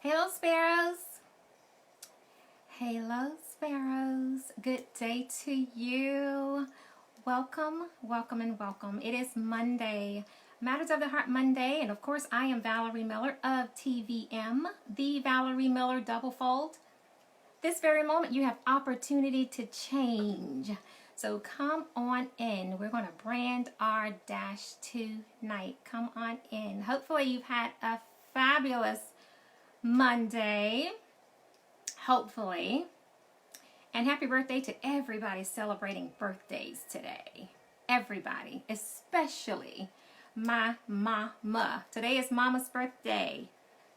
Hello, Sparrows. Hello, Sparrows. Good day to you. Welcome, welcome, and welcome. It is Monday, Matters of the Heart Monday, and of course, I am Valerie Miller of TVM, the Valerie Miller Double Fold. This very moment, you have opportunity to change. So come on in. We're going to brand our dash tonight. Come on in. Hopefully, you've had a fabulous Monday, hopefully, and happy birthday to everybody celebrating birthdays today. Everybody, especially my mama. Today is Mama's birthday,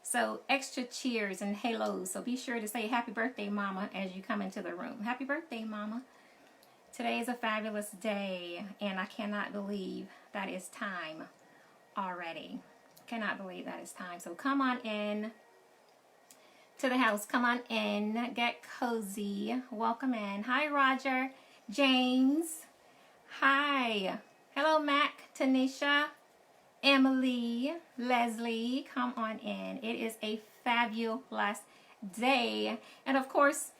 so extra cheers and halos. So be sure to say happy birthday, Mama, as you come into the room. Happy birthday, Mama. Today is a fabulous day, and I cannot believe that it's time already. Cannot believe that it's time. So come on in to the house. Come on in. Get cozy. Welcome in. Hi, Roger. James. Hi. Hello, Mac. Tanisha. Emily. Leslie. Come on in. It is a fabulous day. And of course,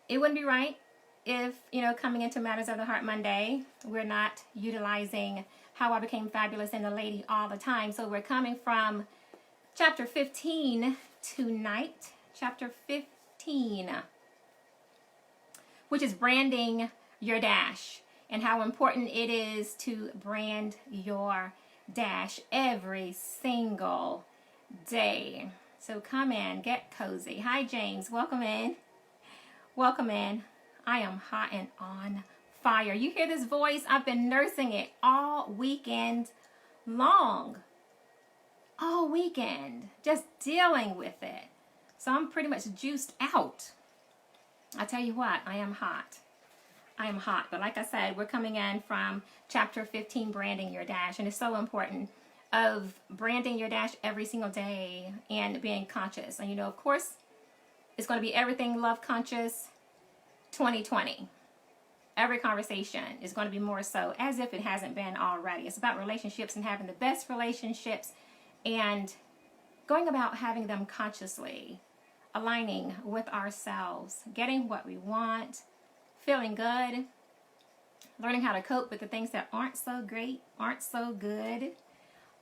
it wouldn't be right if, coming into Matters of the Heart Monday, we're not utilizing how I became fabulous in the lady all the time. So we're coming from chapter 15 tonight, chapter 15, which is branding your dash, and how important it is to brand your dash every single day. So come in, get cozy. Hi, James. Welcome in. Welcome in. I am hot and on fire. You hear this voice? I've been nursing it all weekend long. All weekend, just dealing with it. So I'm pretty much juiced out. I tell you what, I am hot. I am hot. But like I said, we're coming in from chapter 15, branding your dash. And it's so important of branding your dash every single day and being conscious. And of course, it's going to be everything love conscious 2020. Every conversation is going to be more so as if it hasn't been already. It's about relationships and having the best relationships and going about having them consciously, aligning with ourselves, getting what we want, feeling good, learning how to cope with the things that aren't so great, aren't so good,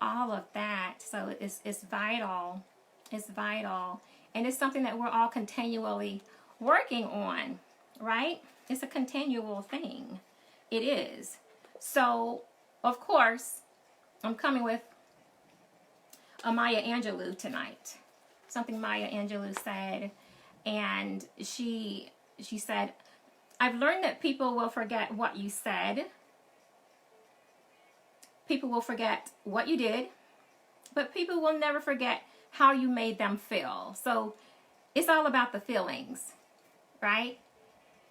all of that. So it's vital. It's vital. And it's something that we're all continually working on, right? It's a continual thing. It is. So, of course, I'm coming with a Maya Angelou tonight. Something Maya Angelou said, and she said, I've learned that people will forget what you said. People will forget what you did, but people will never forget how you made them feel. So it's all about the feelings, right?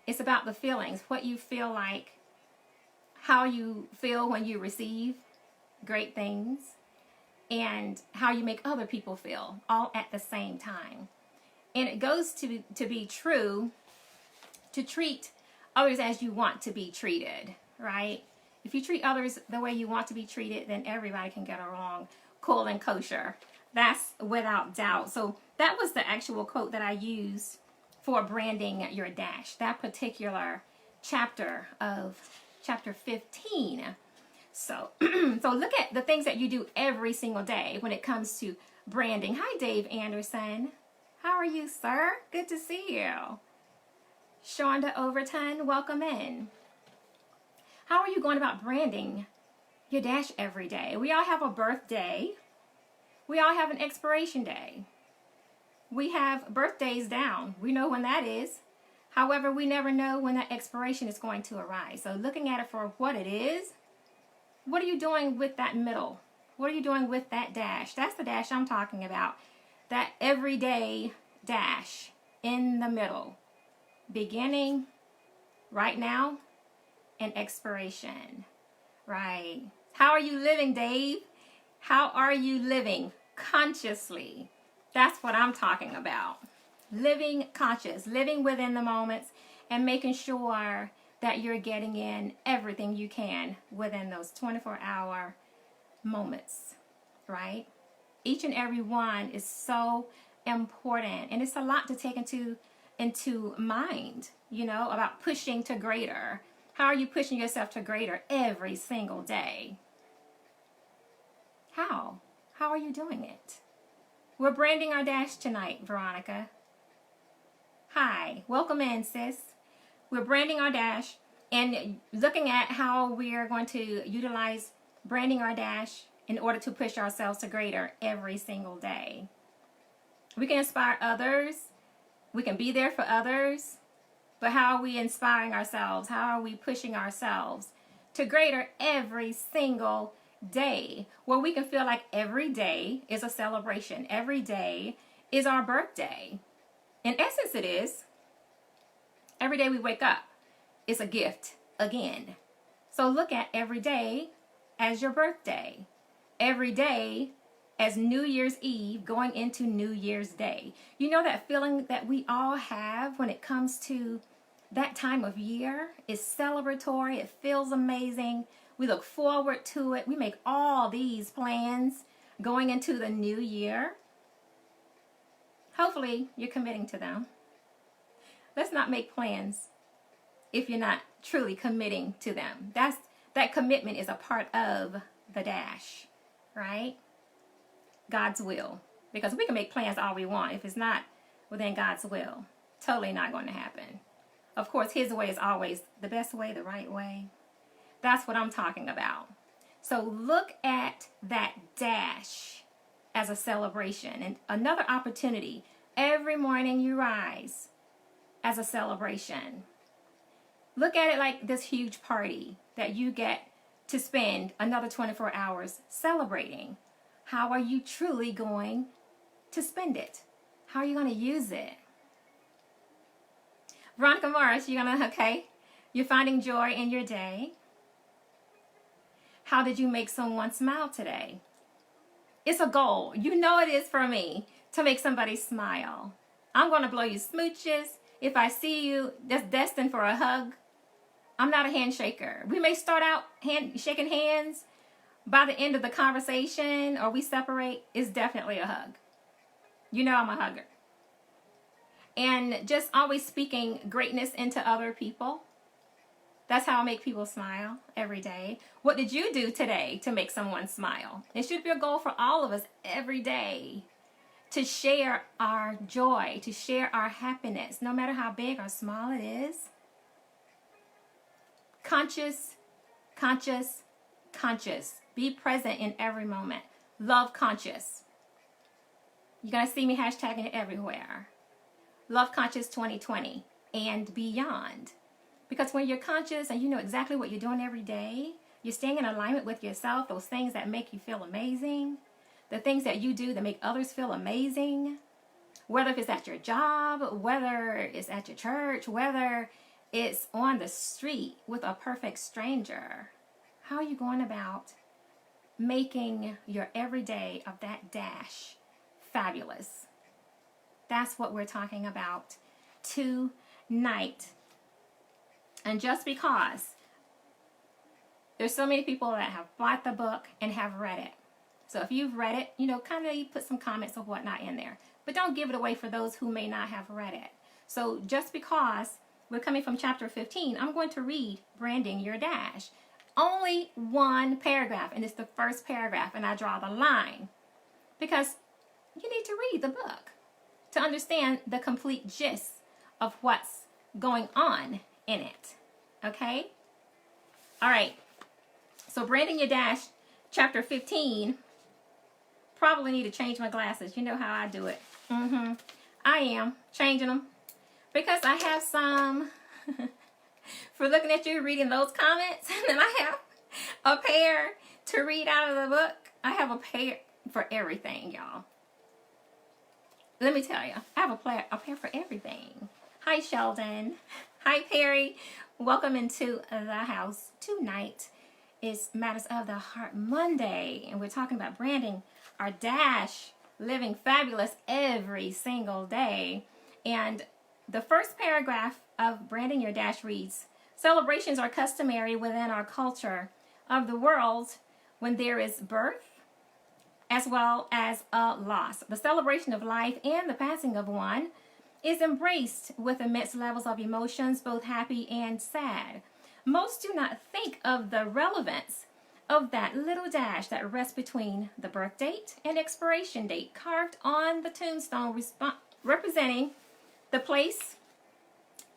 It's about the feelings, what you feel like, how you feel when you receive great things, and how you make other people feel all at the same time. And it goes to be true to treat others as you want to be treated, right? If you treat others the way you want to be treated, then everybody can get along cool and kosher. That's without doubt. So that was the actual quote that I used for branding your dash, that particular chapter of chapter 15. So, so look at the things that you do every single day when it comes to branding. Hi, Dave Anderson. How are you, sir? Good to see you. Shonda Overton, welcome in. How are you going about branding your dash every day? We all have a birthday. We all have an expiration day. We have birthdays down. We know when that is. However, we never know when that expiration is going to arise. So looking at it for what it is, what are you doing with that middle? What are you doing with that dash? That's the dash I'm talking about. That everyday dash in the middle. Beginning, right now, and expiration. Right. How are you living, Dave? How are you living consciously? That's what I'm talking about. Living conscious, living within the moments, and making sure that you're getting in everything you can within those 24-hour moments, right? Each and every one is so important. And it's a lot to take into mind, you know, about pushing to greater. How are you pushing yourself to greater every single day? How? How are you doing it? We're branding our dash tonight, Veronica. Hi, welcome in, sis. We're branding our dash and looking at how we are going to utilize branding our dash in order to push ourselves to greater every single day. We can inspire others. We can be there for others. But how are we inspiring ourselves? How are we pushing ourselves to greater every single day? Where we can feel like every day is a celebration. Every day is our birthday. In essence, it is. Every day we wake up is a gift again. So look at every day as your birthday. Every day as New Year's Eve going into New Year's Day. You know that feeling that we all have when it comes to that time of year is celebratory. It feels amazing. We look forward to it. We make all these plans going into the new year. Hopefully, you're committing to them. Let's not make plans if you're not truly committing to them. That commitment is a part of the dash, right? God's will. Because we can make plans all we want. If it's not within God's will, totally not going to happen. Of course, His way is always the best way, the right way. That's what I'm talking about. So look at that dash as a celebration and another opportunity. Every morning you rise as a celebration. Look at it like this huge party that you get to spend another 24 hours celebrating. How are you truly going to spend it? How are you going to use it? Veronica Morris, you're finding joy in your day. How did you make someone smile today? It's a goal. You know it is for me to make somebody smile. I'm going to blow you smooches. If I see you that's destined for a hug, I'm not a handshaker. We may start out shaking hands. By the end of the conversation or we separate, it's definitely a hug. You know I'm a hugger. And just always speaking greatness into other people. That's how I make people smile every day. What did you do today to make someone smile? It should be a goal for all of us every day to share our joy, to share our happiness, no matter how big or small it is. Conscious, conscious, conscious. Be present in every moment. Love conscious. You're going to see me hashtagging it everywhere. Love conscious 2020 and beyond. Because when you're conscious and you know exactly what you're doing every day, you're staying in alignment with yourself, those things that make you feel amazing, the things that you do that make others feel amazing, whether it's at your job, whether it's at your church, whether it's on the street with a perfect stranger. How are you going about making your everyday of that dash fabulous? That's what we're talking about tonight. And just because there's so many people that have bought the book and have read it. So if you've read it, kind of put some comments or whatnot in there. But don't give it away for those who may not have read it. So just because we're coming from chapter 15, I'm going to read Branding Your Dash. Only one paragraph, and it's the first paragraph, and I draw the line. Because you need to read the book to understand the complete gist of what's going on in it. Okay? All right. So Branding Your Dash, chapter 15. Probably need to change my glasses. You know how I do it. I am changing them because I have some for looking at you, reading those comments, and then I have a pair to read out of the book. I have a pair for everything, y'all. Let me tell you, I have a pair for everything. Hi, Sheldon. Hi, Perry. Welcome into the house. Tonight is Matters of the Heart Monday, and we're talking about branding our dash, living fabulous every single day. And the first paragraph of Branding Your Dash reads, celebrations are customary within our culture of the world when there is birth, as well as a loss. The celebration of life and the passing of one is embraced with immense levels of emotions, both happy and sad. Most do not think of the relevance of that little dash that rests between the birth date and expiration date, carved on the tombstone, representing the place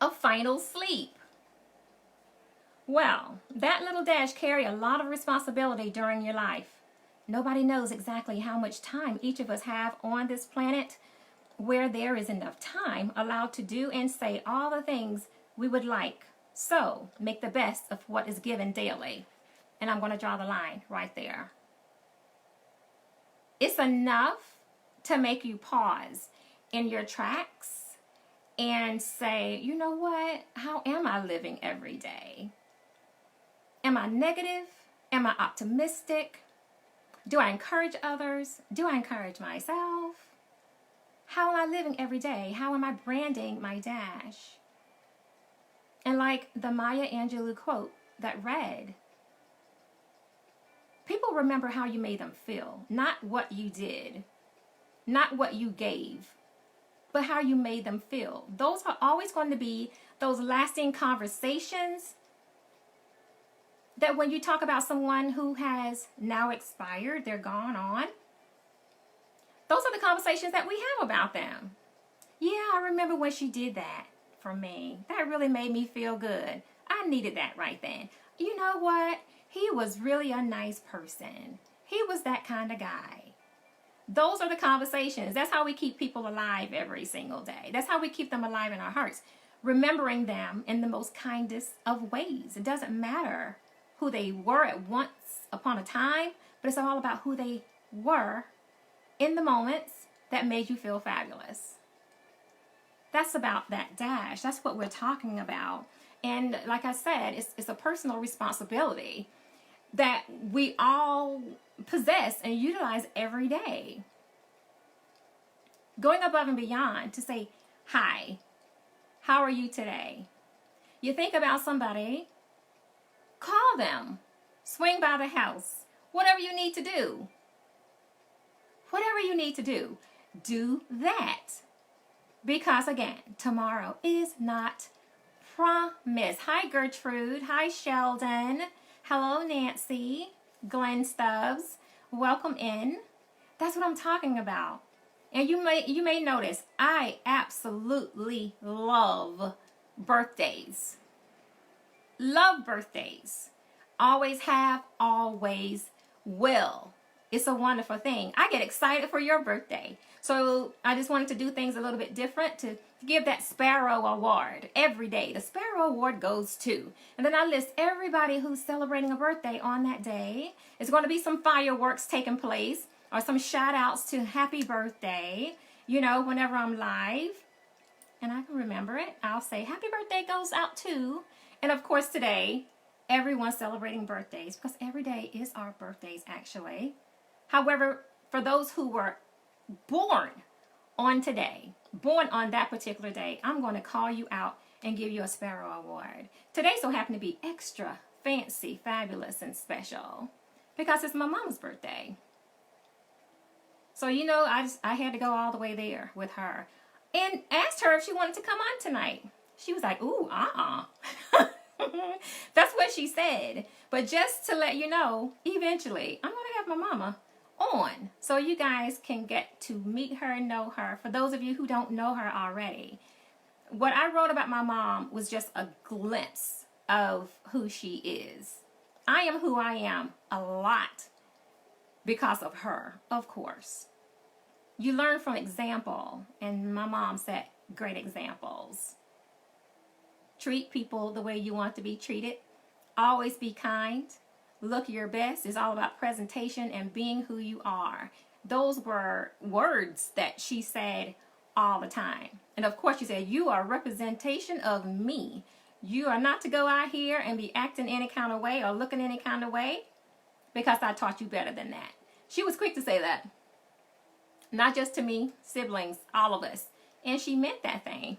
of final sleep. Well, that little dash carry a lot of responsibility during your life. Nobody knows exactly how much time each of us have on this planet, where there is enough time allowed to do and say all the things we would like. So, make the best of what is given daily. And I'm going to draw the line right there. It's enough to make you pause in your tracks and say, you know what? How am I living every day? Am I negative? Am I optimistic? Do I encourage others? Do I encourage myself? How am I living every day? How am I branding my dash? And like the Maya Angelou quote that read, people remember how you made them feel, not what you did, not what you gave, but how you made them feel. Those are always going to be those lasting conversations that when you talk about someone who has now expired, they're gone on, those are the conversations that we have about them. Yeah, I remember when she did that for me. That really made me feel good. I needed that right then. You know what? He was really a nice person. He was that kind of guy. Those are the conversations. That's how we keep people alive every single day. That's how we keep them alive in our hearts, remembering them in the most kindest of ways. It doesn't matter who they were at once upon a time, but it's all about who they were in the moments that made you feel fabulous. That's about that dash. That's what we're talking about. And like I said, it's a personal responsibility that we all possess and utilize every day. Going above and beyond to say, hi, how are you today? You think about somebody, call them, swing by the house, whatever you need to do. Whatever you need to do that. Because again, tomorrow is not promised. Hi, Gertrude. Hi, Sheldon. Hello, Nancy. Glenn Stubbs. Welcome in. That's what I'm talking about. And you may notice, I absolutely love birthdays. Love birthdays. Always have, always will. It's a wonderful thing. I get excited for your birthday. So I just wanted to do things a little bit different to give that Sparrow Award every day. The Sparrow Award goes to. And then I list everybody who's celebrating a birthday on that day. There's going to be some fireworks taking place or some shout outs to happy birthday, you know, whenever I'm live. And I can remember it. I'll say happy birthday goes out to. And of course today, everyone's celebrating birthdays because every day is our birthdays actually. However, for those who were born on today, born on that particular day, I'm going to call you out and give you a Sparrow Award. Today so happened to be extra fancy, fabulous, and special because it's my mama's birthday. So, you know, I had to go all the way there with her and asked her if she wanted to come on tonight. She was like, ooh, That's what she said. But just to let you know, eventually, I'm going to have my mama on so you guys can get to meet her and know her. For those of you who don't know her already, what I wrote about my mom was just a glimpse of who she is. I am who I am a lot because of her, of course. You learn from example, and my mom set great examples. Treat people the way you want to be treated. Always be kind. Look your best. It's all about presentation and being who you are. Those were words that she said all the time. And of course, she said, you are a representation of me. You are not to go out here and be acting any kind of way or looking any kind of way because I taught you better than that. She was quick to say that. Not just to me, siblings, all of us. And she meant that thing.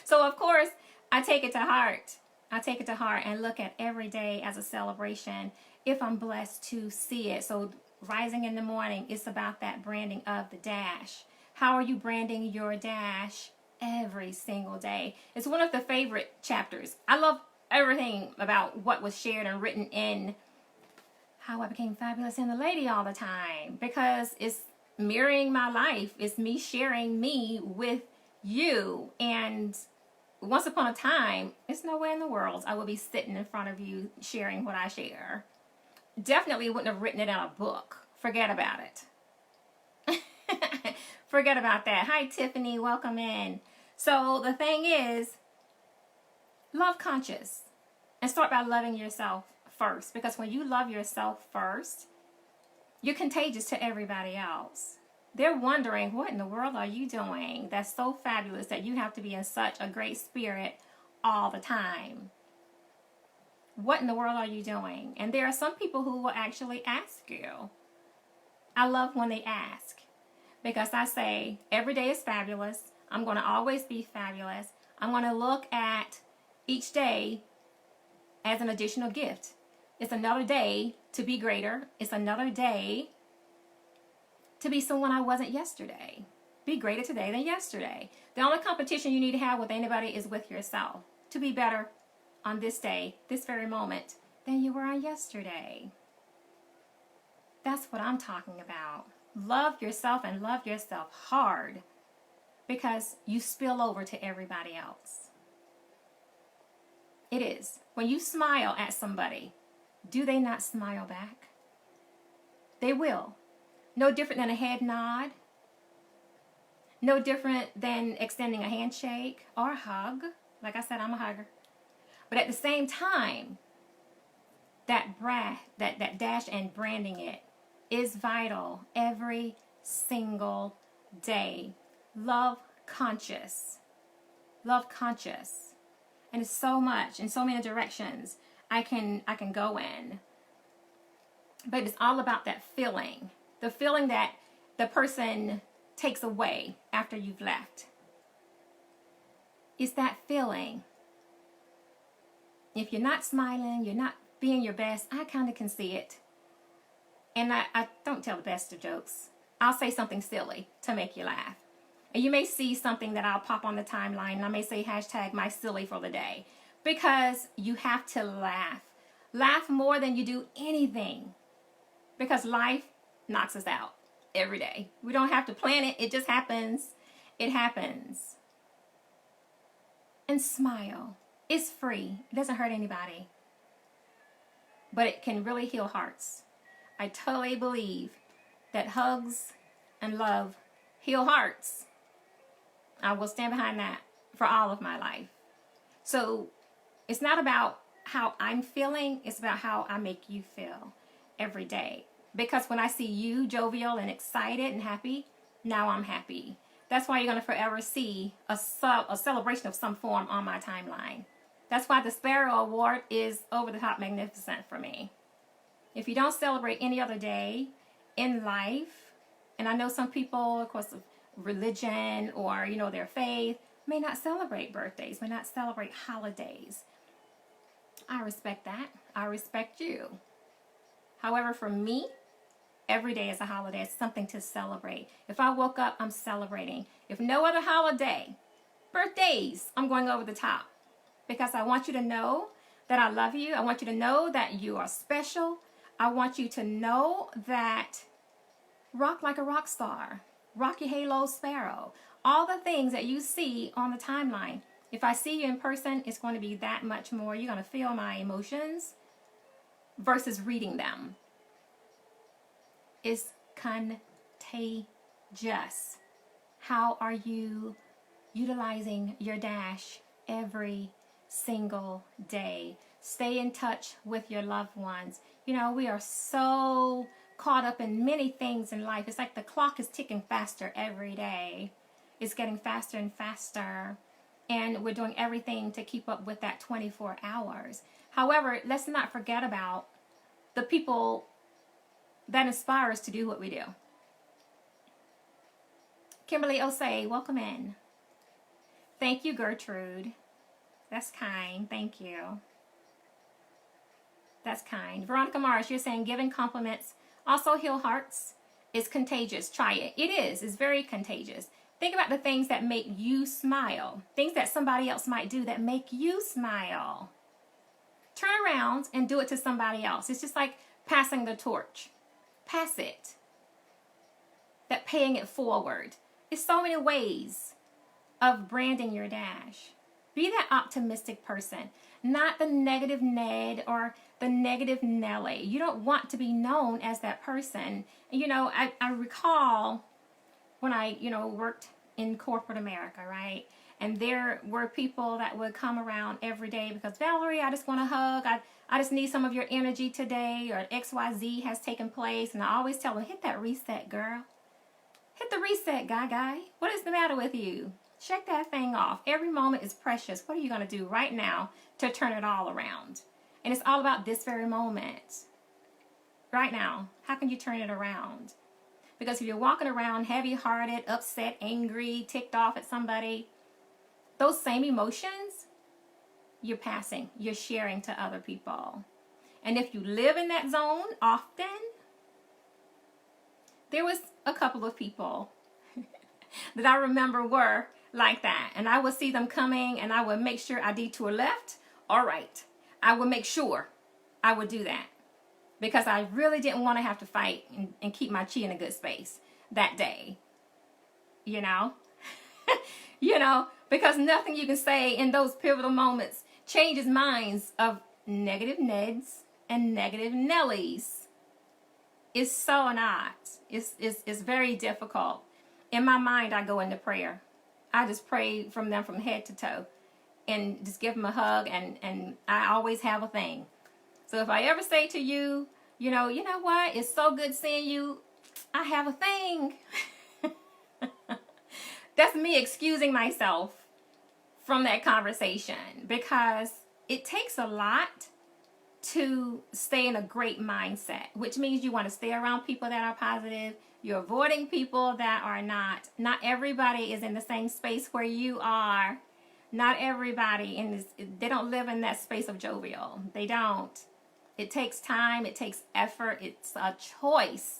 So, of course, I take it to heart. I take it to heart and look at every day as a celebration if I'm blessed to see it. So rising in the morning, it's about that branding of the dash. How are you branding your dash every single day? It's one of the favorite chapters. I love everything about what was shared and written in How I Became Fabulous and the Lady all the time, because it's mirroring my life. It's me sharing me with you. And once upon a time, it's nowhere in the world I will be sitting in front of you sharing what I share. Definitely wouldn't have written it in a book. Forget about it. Forget about that. Hi, Tiffany. Welcome in. So the thing is, love conscious. And start by loving yourself first. Because when you love yourself first, you're contagious to everybody else. They're wondering, what in the world are you doing that's so fabulous that you have to be in such a great spirit all the time? What in the world are you doing? And there are some people who will actually ask you. I love when they ask, because I say, every day is fabulous. I'm going to always be fabulous. I'm going to look at each day as an additional gift. It's another day to be greater. It's another day to be someone I wasn't yesterday. Be greater today than yesterday. The only competition you need to have with anybody is with yourself. To be better on this day, this very moment, than you were on yesterday. That's what I'm talking about. Love yourself and love yourself hard, because you spill over to everybody else. It is. When you smile at somebody, do they not smile back? They will. No different than a head nod. No different than extending a handshake or a hug. Like I said, I'm a hugger. But at the same time, that dash and branding it is vital every single day. Love conscious. Love conscious. And it's so much in so many directions I can go in. But it's all about that feeling. The feeling that the person takes away after you've left. It's that feeling. If you're not smiling, you're not being your best, I kind of can see it. And I don't tell the best of jokes. I'll say something silly to make you laugh. And you may see something that I'll pop on the timeline, and I may say hashtag my silly for the day. Because you have to laugh. Laugh more than you do anything. Because life knocks us out every day. We don't have to plan it. It just happens. It happens. And smile. It's free. It doesn't hurt anybody. But it can really heal hearts. I totally believe that hugs and love heal hearts. I will stand behind that for all of my life. So it's not about how I'm feeling. It's about how I make you feel every day. Because when I see you jovial and excited and happy, now I'm happy. That's why you're going to forever see a celebration of some form on my timeline. That's why the Sparrow Award is over the top magnificent for me. If you don't celebrate any other day in life, and I know some people, of course, of religion or, their faith, may not celebrate birthdays, may not celebrate holidays. I respect that. I respect you. However, for me, every day is a holiday. It's something to celebrate. If I woke up, I'm celebrating. If no other holiday, birthdays, I'm going over the top. Because I want you to know that I love you. I want you to know that you are special. I want you to know that rock like a rock star. Rock your halo sparrow. All the things that you see on the timeline. If I see you in person, it's going to be that much more. You're going to feel my emotions versus reading them. It's contagious. How are you utilizing your dash every single day? Stay in touch with your loved ones. We are so caught up in many things in life. It's like the clock is ticking faster every day. It's getting faster and faster. And we're doing everything to keep up with that 24 hours. However, let's not forget about the people that inspire us to do what we do. Kimberly Osei, welcome in. Thank you, Gertrude. That's kind. Thank you. That's kind. Veronica Mars, you're saying giving compliments Also, heal hearts is contagious. Try it. It is. It's very contagious. Think about the things that make you smile. Things that somebody else might do that make you smile. Turn around and do it to somebody else. It's just like passing the torch. Pass it. That paying it forward. It's so many ways of branding your dash. Be that optimistic person, not the negative Ned or the negative Nelly. You don't want to be known as that person. You know, I recall when I, worked in corporate America, right? And there were people that would come around every day because, Valerie, I just want a hug. I just need some of your energy today, or XYZ has taken place. And I always tell them, hit that reset, girl. Hit the reset, guy. What is the matter with you? Check that thing off. Every moment is precious. What are you going to do right now to turn it all around? And it's all about this very moment. Right now, how can you turn it around? Because if you're walking around heavy-hearted, upset, angry, ticked off at somebody, those same emotions, you're passing, you're sharing to other people. And if you live in that zone often, there was a couple of people that I remember were like that. And I would see them coming and I would make sure I detour left or right. I would make sure I would do that because I really didn't want to have to fight and keep my chi in a good space that day. You know, because nothing you can say in those pivotal moments changes minds of negative Neds and negative Nellies. It's so not. It's very difficult. In my mind, I go into prayer. I just pray from them from head to toe and just give them a hug, and I always have a thing. So if I ever say to you, you know what, it's so good seeing you, I have a thing. That's me excusing myself from that conversation because it takes a lot to stay in a great mindset, which means you want to stay around people that are positive. You're avoiding people that are not. Not everybody is in the same space where you are. Not everybody they don't live in that space of jovial. They don't. It takes time. It takes effort. It's a choice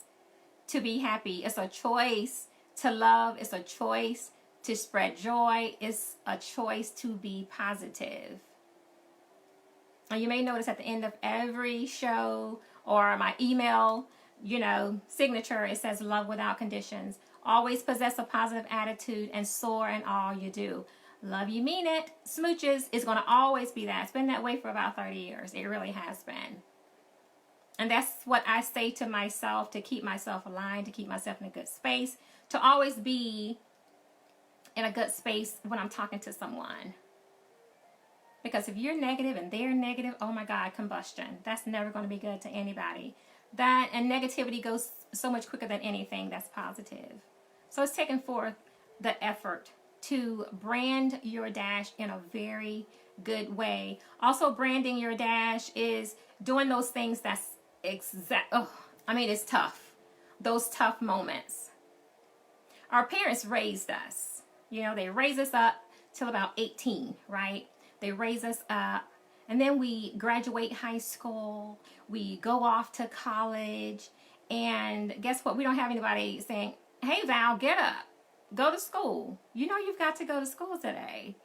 to be happy. It's a choice to love. It's a choice to spread joy. It's a choice to be positive. And you may notice at the end of every show or my email, signature, it says love without conditions. Always possess a positive attitude and soar in all you do. Love you, mean it. Smooches is going to always be that. It's been that way for about 30 years. It really has been. And that's what I say to myself to keep myself aligned, to keep myself in a good space, to always be in a good space when I'm talking to someone. Because if you're negative and they're negative, oh my God, combustion. That's never going to be good to anybody. That and negativity goes so much quicker than anything that's positive. So it's taking forth the effort to brand your dash in a very good way. Also, branding your dash is doing those things that's it's tough. Those tough moments. Our parents raised us. They raised us up till about 18, right? They raise us up. And then we graduate high school, we go off to college, and guess what? We don't have anybody saying, hey, Val, get up, go to school. You've got to go to school today.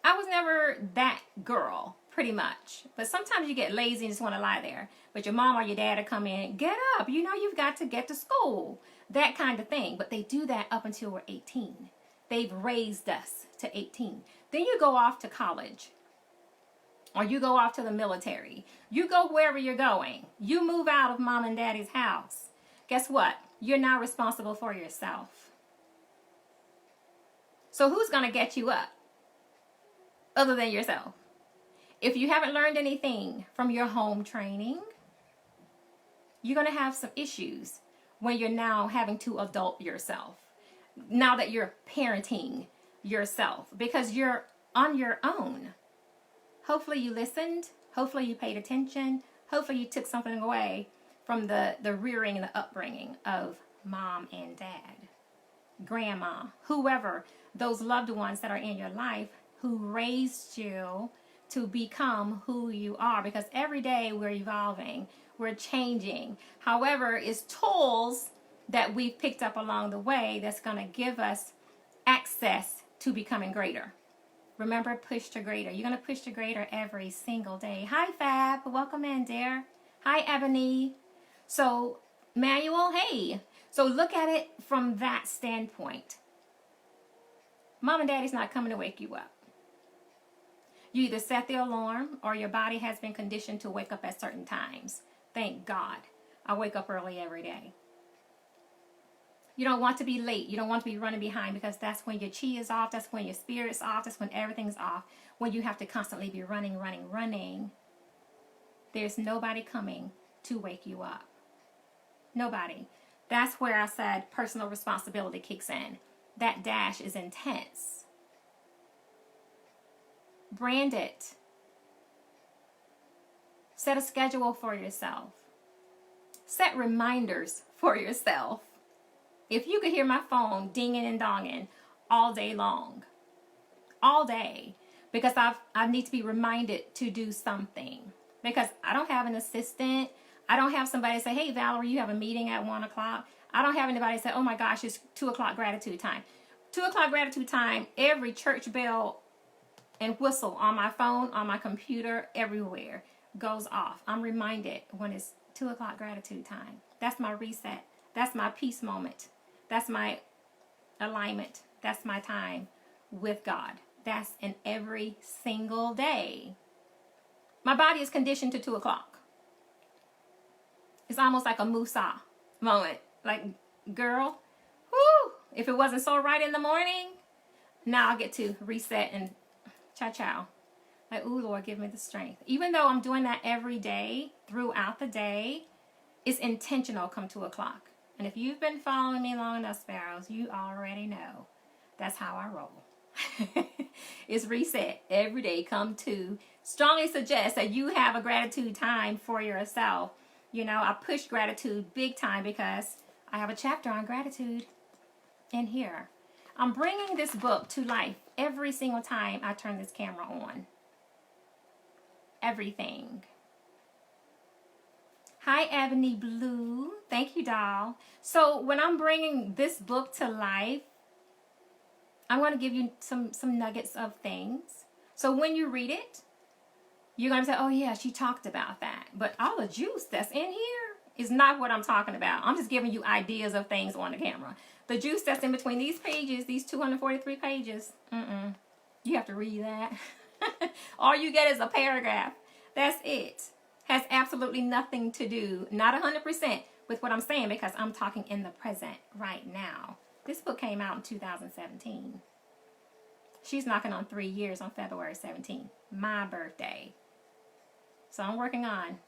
I was never that girl, pretty much. But sometimes you get lazy and just want to lie there. But your mom or your dad will come in, get up, you've got to get to school. That kind of thing. But they do that up until we're 18. They've raised us to 18. Then you go off to college. Or you go off to the military. You go wherever you're going. You move out of mom and daddy's house. Guess what? You're now responsible for yourself. So who's going to get you up other than yourself? If you haven't learned anything from your home training, you're going to have some issues when you're now having to adult yourself. Now that you're parenting yourself because you're on your own. Hopefully you listened. Hopefully you paid attention. Hopefully you took something away from the rearing and the upbringing of mom and dad, grandma, whoever, those loved ones that are in your life who raised you to become who you are. Because every day we're evolving. We're changing. However, it's tools that we've picked up along the way that's going to give us access to becoming greater. Remember, push to greater. You're going to push to greater every single day. Hi, Fab. Welcome in, dear. Hi, Ebony. So, Manuel, hey. So look at it from that standpoint. Mom and Daddy's not coming to wake you up. You either set the alarm or your body has been conditioned to wake up at certain times. Thank God. I wake up early every day. You don't want to be late. You don't want to be running behind, because that's when your chi is off. That's when your spirit's off. That's when everything's off. When you have to constantly be running. There's nobody coming to wake you up. Nobody. That's where I said personal responsibility kicks in. That dash is intense. Brand it. Set a schedule for yourself. Set reminders for yourself. If you could hear my phone dinging and donging all day long, all day, because I need to be reminded to do something. Because I don't have an assistant. I don't have somebody say, hey, Valerie, you have a meeting at 1 o'clock. I don't have anybody say, oh my gosh, it's 2 o'clock gratitude time. 2 o'clock gratitude time, every church bell and whistle on my phone, on my computer, everywhere goes off. I'm reminded when it's 2 o'clock gratitude time. That's my reset. That's my peace moment. That's my alignment. That's my time with God. That's in every single day. My body is conditioned to 2 o'clock. It's almost like a Musa moment. Like, girl, whoo, if it wasn't so right in the morning, now I'll get to reset and ciao. Like, ooh, Lord, give me the strength. Even though I'm doing that every day, throughout the day, it's intentional come 2 o'clock. And if you've been following me long enough, Sparrows, you already know that's how I roll. It's reset every day, come 2. Strongly suggest that you have a gratitude time for yourself. You know, I push gratitude big time because I have a chapter on gratitude in here. I'm bringing this book to life every single time I turn this camera on. Everything. Hi, Ebony Blue. Thank you, doll. So when I'm bringing this book to life, I'm going to give you some nuggets of things. So when you read it, you're going to say, oh yeah, she talked about that. But all the juice that's in here is not what I'm talking about. I'm just giving you ideas of things on the camera. The juice that's in between these pages, these 243 pages, you have to read that. All you get is a paragraph. That's it. Has absolutely nothing to do, not 100%, with what I'm saying, because I'm talking in the present right now. This book came out in 2017. She's knocking on 3 years on February 17th, my birthday. So I'm working on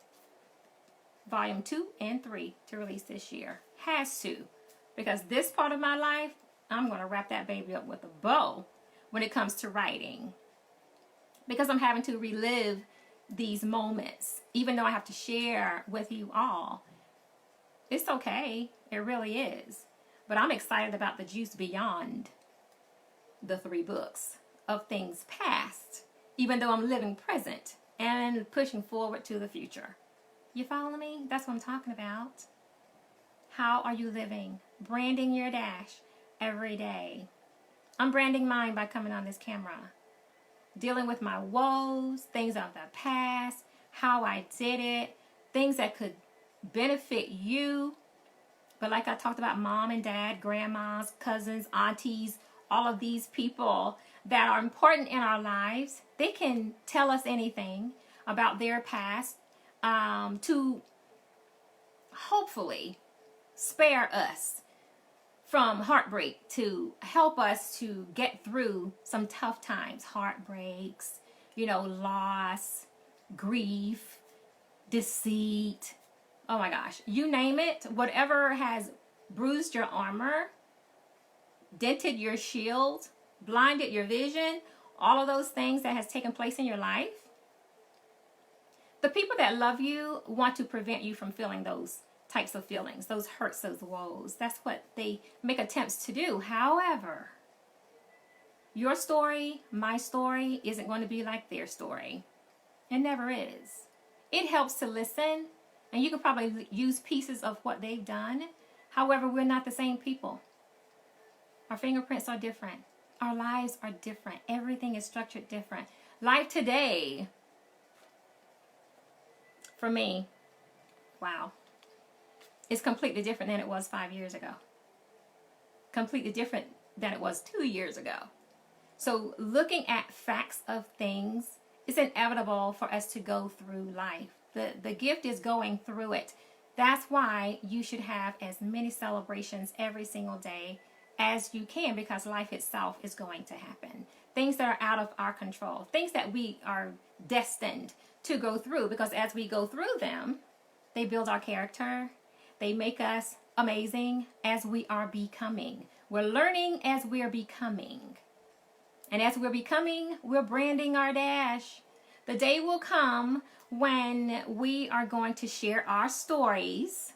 volume 2 and 3 to release this year. Has to. Because this part of my life, I'm going to wrap that baby up with a bow when it comes to writing. Because I'm having to relive these moments, even though I have to share with you all. It's okay. It really is. But I'm excited about the juice beyond the 3 books of things past, even though I'm living present and pushing forward to the future. You follow me? That's what I'm talking about. How are you living? Branding your dash every day. I'm branding mine by coming on this camera. Dealing with my woes, things of the past, how I did it, things that could benefit you. But like I talked about, mom and dad, grandmas, cousins, aunties, all of these people that are important in our lives, they can tell us anything about their past to hopefully spare us from heartbreak, to help us to get through some tough times, heartbreaks, loss, grief, deceit. Oh my gosh, you name it, whatever has bruised your armor, dented your shield, blinded your vision, all of those things that has taken place in your life. The people that love you want to prevent you from feeling those types of feelings, those hurts, those woes. That's what they make attempts to do. However, your story, my story, isn't going to be like their story. It never is. It helps to listen And you can probably use pieces of what they've done. However, we're not the same people. Our fingerprints are different. Our lives are different. Everything is structured different. Life today, for me, wow, is completely different than it was 5 years ago. Completely different than it was 2 years ago. So looking at facts of things, it's inevitable for us to go through life. The gift is going through it. That's why you should have as many celebrations every single day as you can, because life itself is going to happen. Things that are out of our control, things that we are destined to go through, because as we go through them, they build our character. They make us amazing as we are becoming. We're learning as we're becoming. And as we're becoming, we're branding our dash. The day will come when we are going to share our stories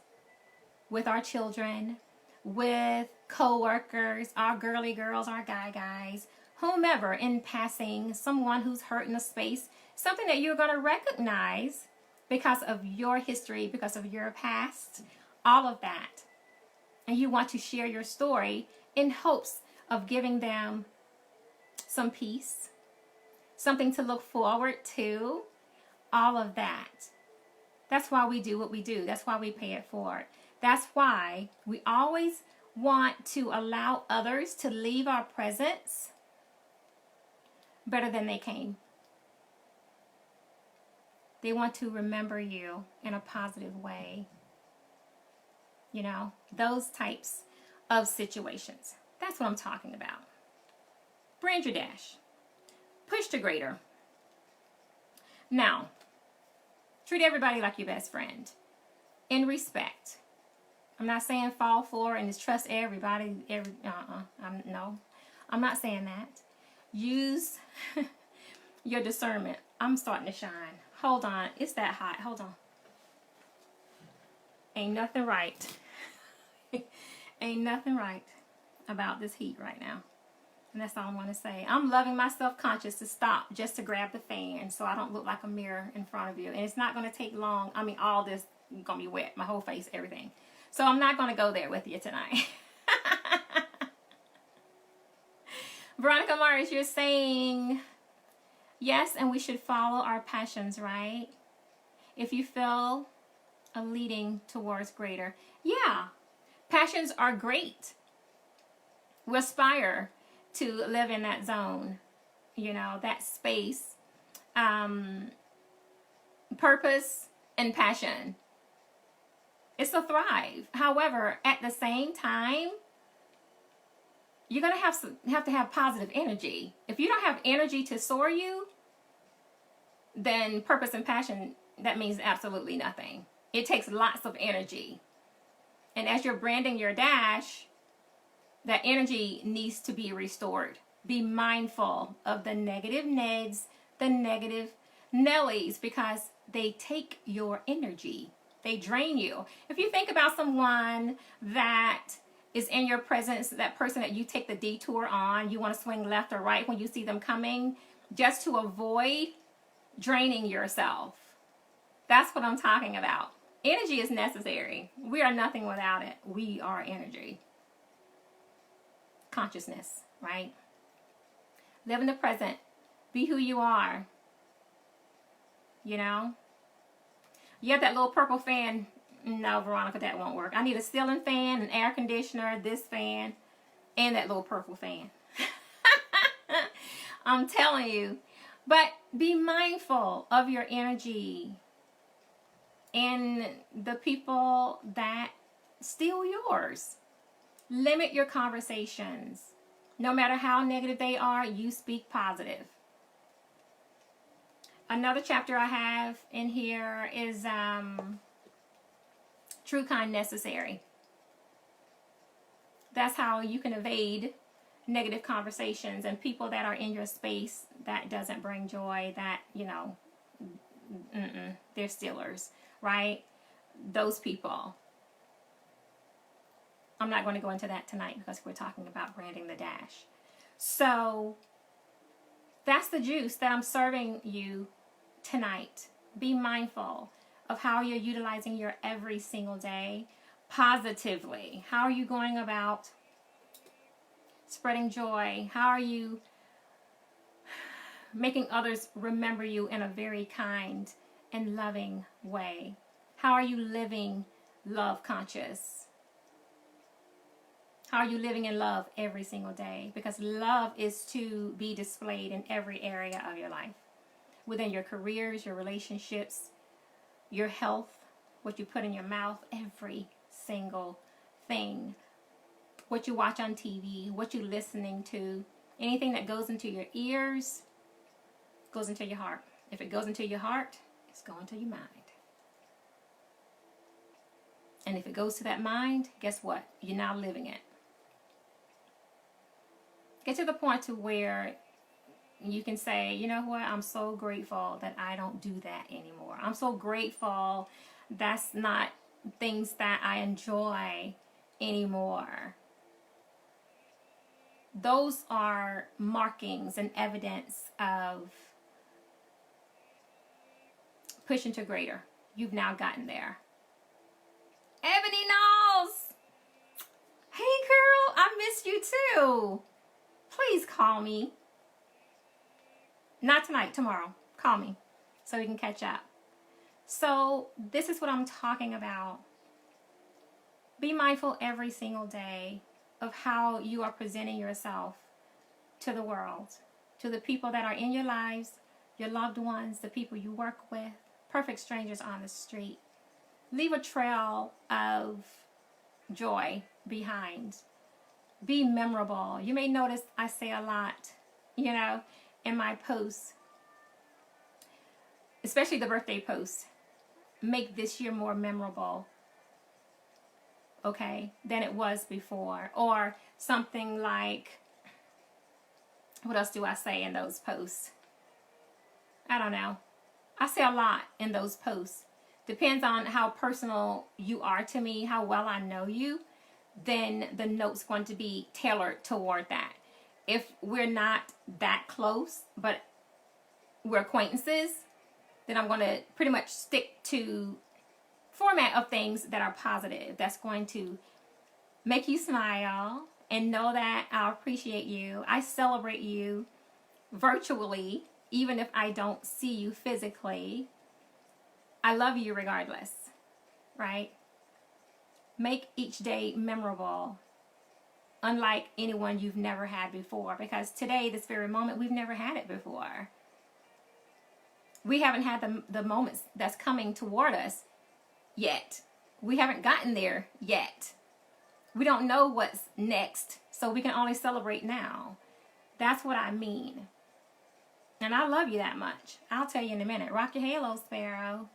with our children, with co-workers, our girly girls, our guys, whomever, in passing, someone who's hurt in a space, something that you're going to recognize because of your history, because of your past, all of that. And you want to share your story in hopes of giving them some peace, something to look forward to, all of that. That's why we do what we do. That's why we pay it forward. That's why we always want to allow others to leave our presence better than they came. They want to remember you in a positive way. You know, those types of situations. That's what I'm talking about. Brand your dash. Push to greater. Now, treat everybody like your best friend. In respect. I'm not saying fall for and just trust everybody. No, I'm not saying that. Use your discernment. I'm starting to shine. Hold on. It's that hot. Hold on. Ain't nothing right. Ain't nothing right about this heat right now. And that's all I want to say. I'm loving my self-conscious to stop just to grab the fan so I don't look like a mirror in front of you. And it's not going to take long. I mean, all this is going to be wet. My whole face, everything. So I'm not going to go there with you tonight. Veronica Mars, you're saying yes, and we should follow our passions, right? If you feel a leading towards greater. Yeah, passions are great. We aspire to live in that zone, you know, that space, purpose and passion. It's to thrive. However, at the same time, you're going to have to have positive energy. If you don't have energy to soar you, then purpose and passion, that means absolutely nothing. It takes lots of energy. And as you're branding your dash, that energy needs to be restored. Be mindful of the negative Neds, the negative Nellies, because they take your energy. They drain you. If you think about someone that is in your presence, that person that you take the detour on, you want to swing left or right when you see them coming, just to avoid draining yourself. That's what I'm talking about. Energy is necessary. We are nothing without it. We are energy. Consciousness, right? Live in the present. Be who you are. You know? You have that little purple fan. No, Veronica, that won't work. I need a ceiling fan, an air conditioner, this fan, and that little purple fan. I'm telling you. But be mindful of your energy and the people that steal yours. Limit your conversations. No matter how negative they are, you speak positive. Another chapter I have in here is true kind necessary. That's how you can evade negative conversations and people that are in your space that doesn't bring joy, that, you know, they're stealers, right? Those people. I'm not going to go into that tonight because we're talking about branding the dash. So that's the juice that I'm serving you tonight. Be mindful of how you're utilizing your every single day positively. How are you going about spreading joy? How are you making others remember you in a very kind and loving way? How are you living love conscious? How are you living in love every single day? Because love is to be displayed in every area of your life. Within your careers, your relationships, your health, what you put in your mouth, every single thing. What you watch on TV, what you're listening to, anything that goes into your ears goes into your heart. If it goes into your heart, it's going to your mind. And if it goes to that mind, guess what? You're now living it. Get to the point to where you can say, you know what? I'm so grateful that I don't do that anymore. I'm so grateful that's not things that I enjoy anymore. Those are markings and evidence of pushing to greater. You've now gotten there. Ebony Knowles! Hey girl, I missed you too. Please call me. Not tonight, tomorrow. Call me so we can catch up. So this is what I'm talking about. Be mindful every single day of how you are presenting yourself to the world, to the people that are in your lives, your loved ones, the people you work with, perfect strangers on the street. Leave a trail of joy behind. Be memorable. You may notice I say a lot, in my posts, especially the birthday posts. Make this year more memorable, okay, than it was before. Or something like, what else do I say in those posts? I don't know. I say a lot in those posts. Depends on how personal you are to me, how well I know you, then the note's going to be tailored toward that. If we're not that close, but we're acquaintances, then I'm going to pretty much stick to format of things that are positive. That's going to make you smile and know that I appreciate you. I celebrate you virtually, even if I don't see you physically. I love you regardless, right? Make each day memorable, unlike anyone you've never had before. Because today, this very moment, we've never had it before. We haven't had the moments that's coming toward us yet. We haven't gotten there yet. We don't know what's next, so we can only celebrate now. That's what I mean. And I love you that much. I'll tell you in a minute. Rock your halo, Sparrow.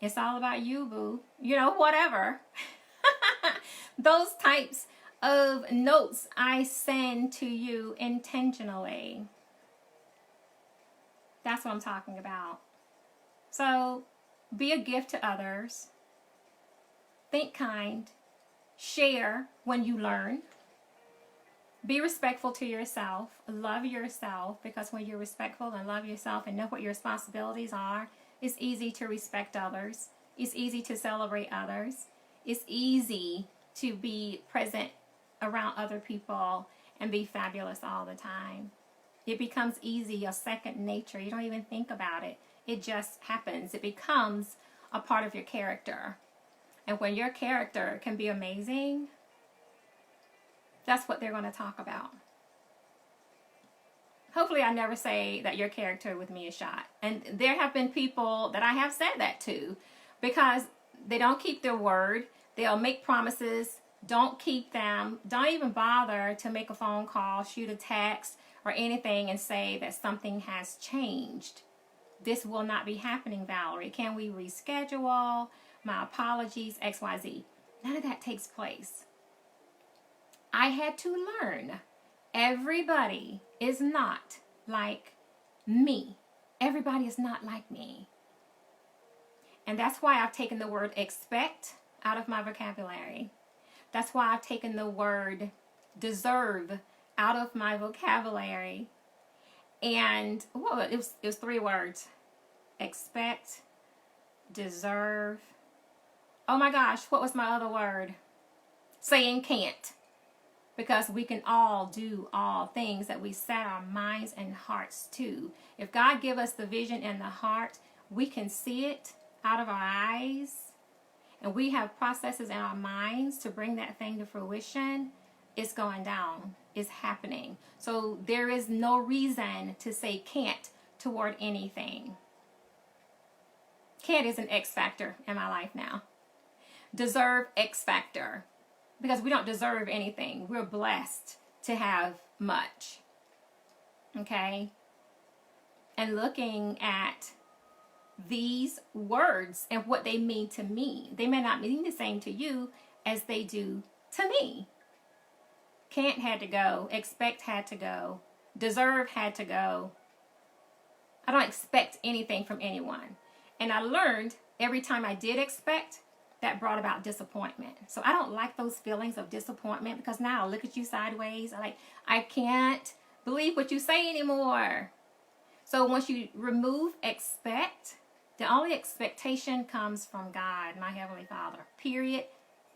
It's all about you, boo. Whatever. Those types of notes I send to you intentionally. That's what I'm talking about. So, be a gift to others. Think kind. Share when you learn. Be respectful to yourself. Love yourself, because when you're respectful and love yourself and know what your responsibilities are, it's easy to respect others. It's easy to celebrate others. It's easy to be present around other people and be fabulous all the time. It becomes easy, a second nature. You don't even think about it. It just happens. It becomes a part of your character. And when your character can be amazing, that's what they're going to talk about. Hopefully I never say that your character with me is shot. And there have been people that I have said that to, because they don't keep their word. They'll make promises, don't keep them. Don't even bother to make a phone call, shoot a text, or anything and say that something has changed. This will not be happening, Valerie. Can we reschedule? My apologies, XYZ. None of that takes place. I had to learn. Everybody is not like me. Everybody is not like me. And that's why I've taken the word expect out of my vocabulary. That's why I've taken the word deserve out of my vocabulary. And it was 3 words. Expect, deserve. Oh my gosh, what was my other word? Saying can't. Because we can all do all things that we set our minds and hearts to. If God give us the vision in the heart, we can see it out of our eyes, and we have processes in our minds to bring that thing to fruition. It's going down. It's happening. So there is no reason to say can't toward anything. Can't is an X factor in my life now. Deserve, X factor. Because we don't deserve anything. We're blessed to have much. Okay? And looking at these words and what they mean to me. They may not mean the same to you as they do to me. Can't had to go. Expect had to go. Deserve had to go. I don't expect anything from anyone. And I learned every time I did expect, that brought about disappointment. So I don't like those feelings of disappointment, because now I look at you sideways. I can't believe what you say anymore. So once you remove expect, the only expectation comes from God, my Heavenly Father. Period,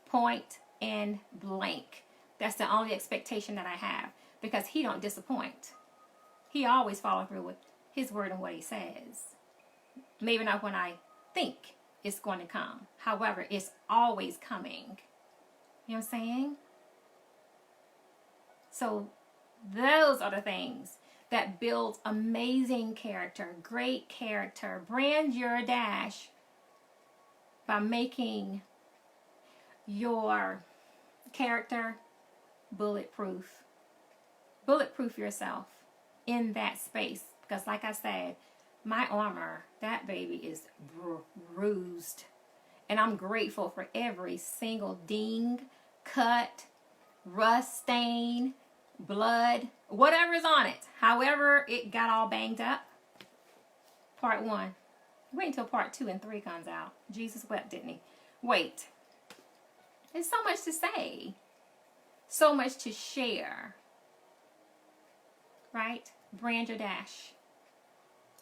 point, and blank. That's the only expectation that I have, because He don't disappoint. He always follows through with His word and what He says. Maybe not when I think it's going to come. However, it's always coming. You know what I'm saying? So those are the things that build amazing character, great character. Brand your dash by making your character bulletproof. Bulletproof yourself in that space. Because like I said, my armor, that baby is bruised. And I'm grateful for every single ding, cut, rust stain, blood, whatever is on it. However it got all banged up. Part 1. Wait until part 2 and 3 comes out. Jesus wept, didn't He? Wait. There's so much to say. So much to share. Right? Brand your dash.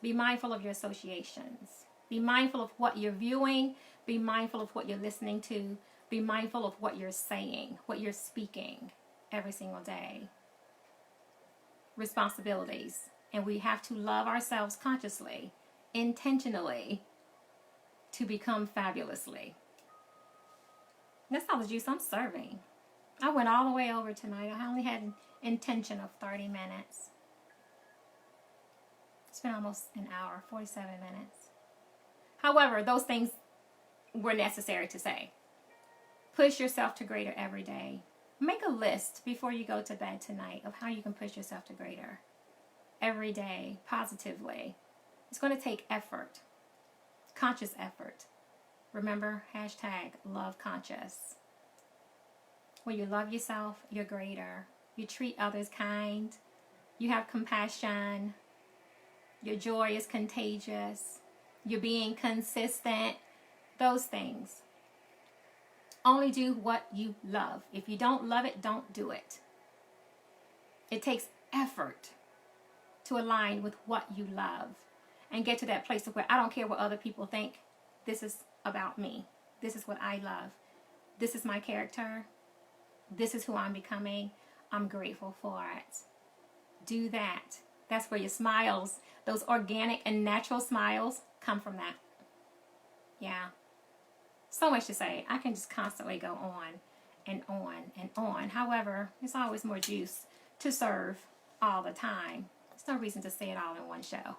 Be mindful of your associations. Be mindful of what you're viewing. Be mindful of what you're listening to. Be mindful of what you're saying, what you're speaking every single day. Responsibilities. And we have to love ourselves consciously, intentionally, to become fabulously. That's all the juice I'm serving. I went all the way over tonight. I only had an intention of 30 minutes. It's been almost an hour, 47 minutes. However, those things were necessary to say. Push yourself to greater every day. Make a list before you go to bed tonight of how you can push yourself to greater every day, positively. It's going to take effort, conscious effort. Remember, #LoveConscious. When you love yourself, you're greater. You treat others kind. You have compassion. Your joy is contagious. You're being consistent. Those things. Only do what you love. If you don't love it, don't do it. It takes effort to align with what you love and get to that place of where I don't care what other people think. This is about me. This is what I love. This is my character. This is who I'm becoming. I'm grateful for it. Do that. That's where your smiles, those organic and natural smiles, come from that. Yeah. So much to say. I can just constantly go on and on and on. However, there's always more juice to serve all the time. There's no reason to say it all in one show.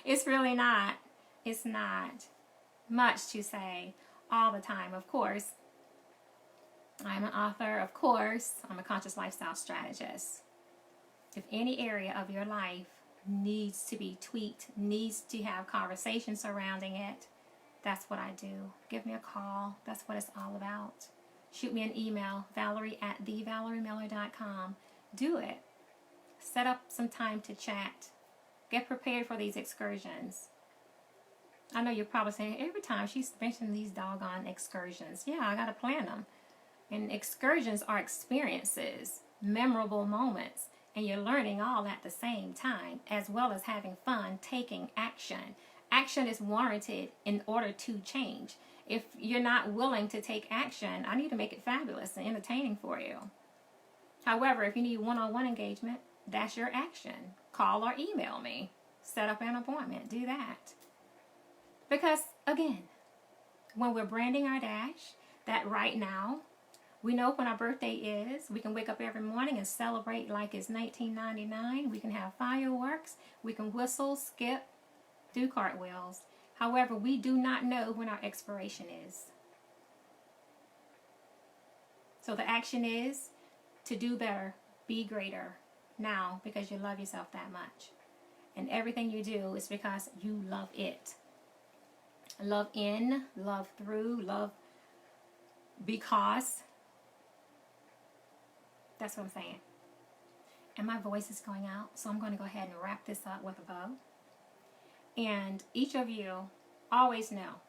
It's really not. It's not much to say all the time. Of course, I'm an author. Of course, I'm a conscious lifestyle strategist. If any area of your life needs to be tweaked, needs to have conversation surrounding it, that's what I do. Give me a call. That's what it's all about. Shoot me an email, Valerie@thevaleriemiller.com. Do it. Set up some time to chat. Get prepared for these excursions. I know you're probably saying, every time she's mentioning these doggone excursions. Yeah, I got to plan them. And excursions are experiences, memorable moments. And you're learning all at the same time, as well as having fun, taking action. action is warranted in order to change. If you're not willing to take action, I need to make it fabulous and entertaining for you. However, if you need one-on-one engagement, that's your action. Call or email me. Set up an appointment. Do that. Because, again, when we're branding our dash, that right now, we know when our birthday is. We can wake up every morning and celebrate like it's 1999. We can have fireworks. We can whistle, skip, do cartwheels. However, we do not know when our expiration is. So the action is to do better, be greater now, because you love yourself that much. And everything you do is because you love it. Love in, love through, love because. That's what I'm saying. And my voice is going out, so I'm going to go ahead and wrap this up with a bow. And each of you always know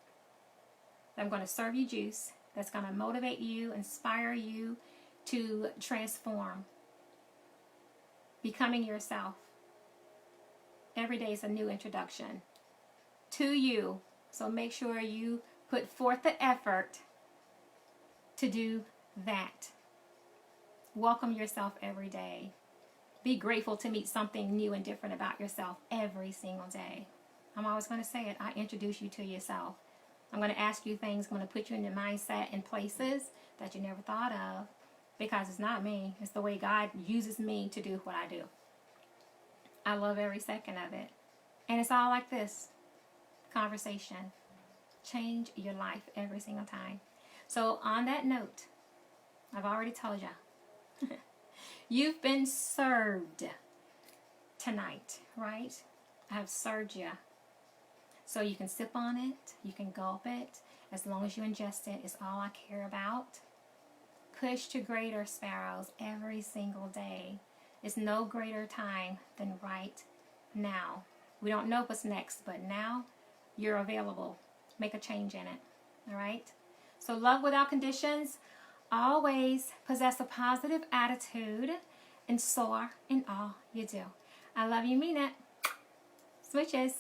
that I'm going to serve you juice that's going to motivate you, inspire you to transform, becoming yourself. Every day is a new introduction to you. So make sure you put forth the effort to do that. Welcome yourself every day. Be grateful to meet something new and different about yourself every single day. I'm always going to say it. I introduce you to yourself. I'm going to ask you things. I'm going to put you in the mindset and places that you never thought of, because it's not me. It's the way God uses me to do what I do. I love every second of it. And it's all like this. Conversation. Change your life every single time. So on that note, I've already told you. You've been served tonight, right? I have served you. So you can sip on it. You can gulp it. As long as you ingest it, is all I care about. Push to greater, Sparrows, every single day. There's no greater time than right now. We don't know what's next, but now you're available. Make a change in it. All right? So love without conditions. Always possess a positive attitude and soar in all you do. I love you, mean it. Smooches.